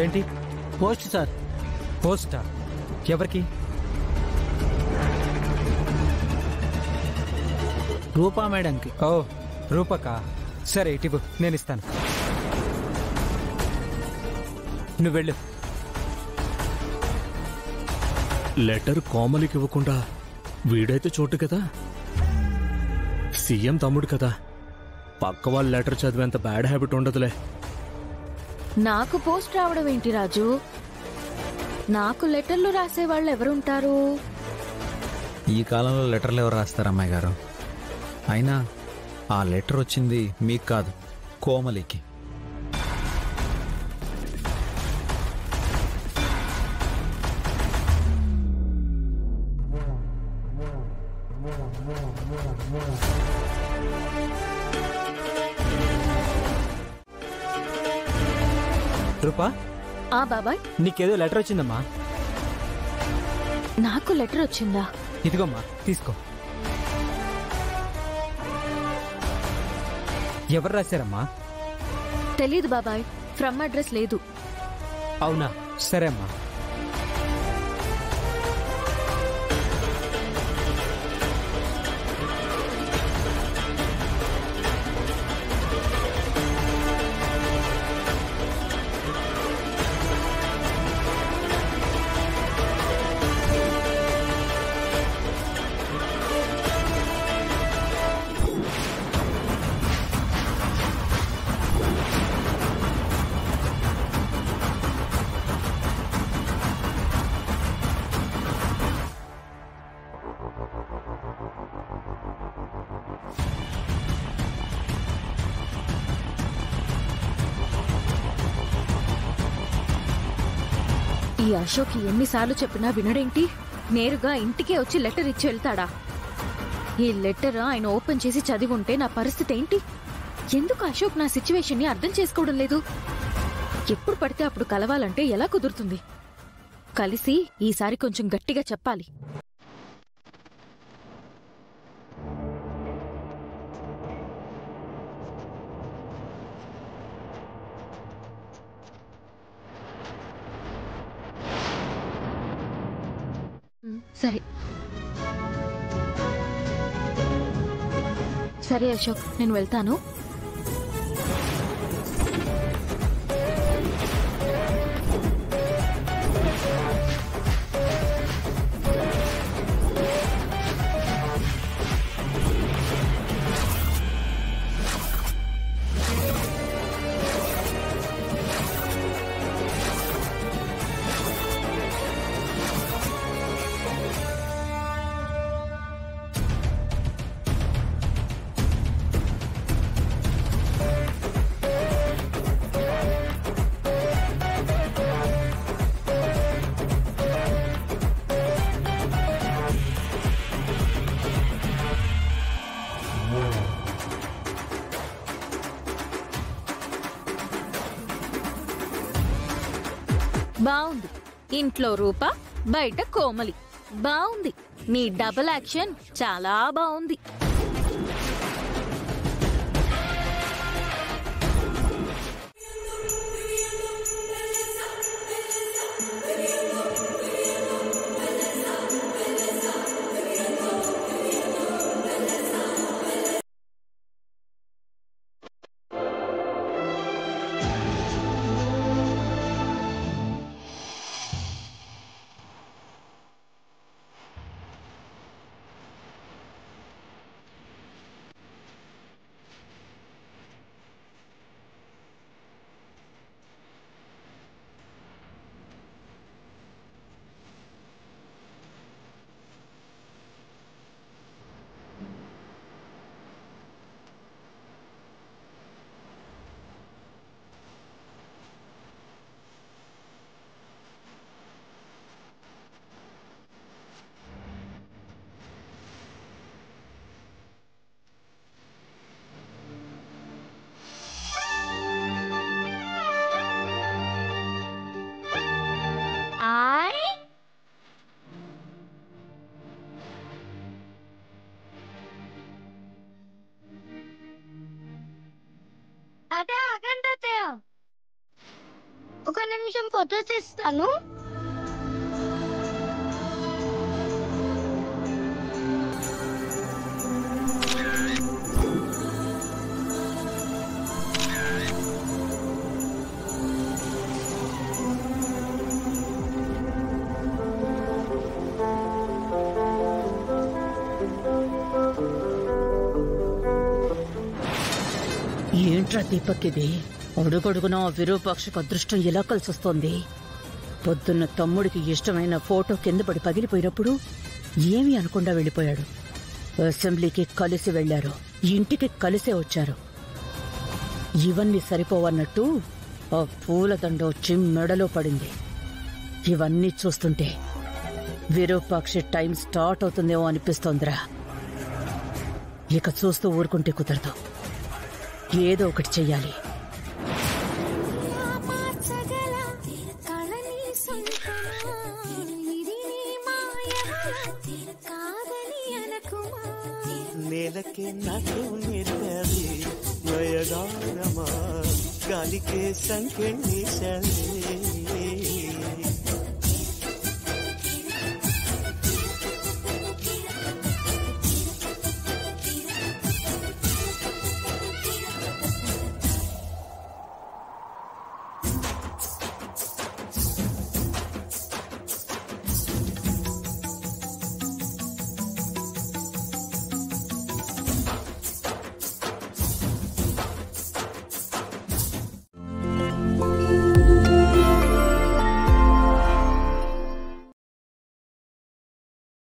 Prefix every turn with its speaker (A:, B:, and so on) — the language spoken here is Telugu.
A: ఏంటి?
B: Post sir.
A: పోస్టా? ఎవరికి?
B: రూపా మేడంకి.
A: ఓ రూపకా, సరే ఇటు నేను ఇస్తాను. నువ్వు వెళ్ళు.
C: లెటర్ కోమలికి ఇవ్వకుండా వీడైతే చోటు కదా, సీఎం తమ్ముడు కదా, పక్క వాళ్ళ లెటర్ చదివేంత బ్యాడ్ హ్యాబిట్ ఉండదులే.
D: నాకు పోస్ట్ రావడం ఏంటి రాజు? నాకు లెటర్లు రాసేవాళ్ళు ఎవరుంటారు?
E: ఈ కాలంలో లెటర్లు ఎవరు రాస్తారు అమ్మాయి గారు? అయినా ఆ లెటర్ వచ్చింది మీకు కాదు, కోమలికి.
A: రూపా,
D: బాబాయ్,
A: నీకేదో లెటర్ వచ్చిందమ్మా.
D: నాకు లెటర్ వచ్చిందా?
A: ఇదిగోమ్మా, తీసుకో. ఎవరు రాశారమ్మా?
D: తెలీదు బాబాయ్, ఫ్రమ్ అడ్రస్ లేదు.
A: అవునా, సరే అమ్మా.
D: ఈ అశోక్ ఎన్నిసార్లు చెప్పినా వినడేంటి? నేరుగా ఇంటికే వచ్చి లెటర్ ఇచ్చి వెళ్తాడా? ఈ లెటర్ ఆయన ఓపెన్ చేసి చదివి ఉంటే నా పరిస్థితి ఏంటి? ఎందుకు అశోక్ నా సిచ్యువేషన్ ని అర్థం చేసుకోవడం లేదు? ఎప్పుడు పడితే అప్పుడు కలవాలంటే ఎలా కుదురుతుంది? కలిసి ఈసారి కొంచెం గట్టిగా చెప్పాలి. సరే సరే అశోక్, నేను వెళ్తాను. బావుంది. ఇంట్లో రూప, బయట కోమలి. బావుంది. నీ డబుల్ యాక్షన్ చాలా బావుంది.
F: ఒక నిమిషం ఫోటో తీస్తాను.
G: ఏంట్రా దీపక్ ఇది? అడుగడుగున విరూపాక్షకు అదృష్టం ఎలా కలిసొస్తోంది? పొద్దున్న తమ్ముడికి ఇష్టమైన ఫోటో కింద పడి పగిలిపోయినప్పుడు ఏమీ అనకుండా వెళ్ళిపోయాడు. అసెంబ్లీకి కలిసి వెళ్లారు, ఇంటికి కలిసే వచ్చారు. ఇవన్నీ సరిపోవన్నట్టు ఆ పూలదండ వచ్చి మెడలో పడింది. ఇవన్నీ చూస్తుంటే విరూపాక్షి టైం స్టార్ట్ అవుతుందేమో అనిపిస్తోందిరా. ఇక చూస్తూ ఊరుకుంటే కుదరదు, ఏదో ఒకటి చెయ్యాలి.
H: నేలకే నాకు నేర్పది నయగారమా గాలికే సంకెళ్ళి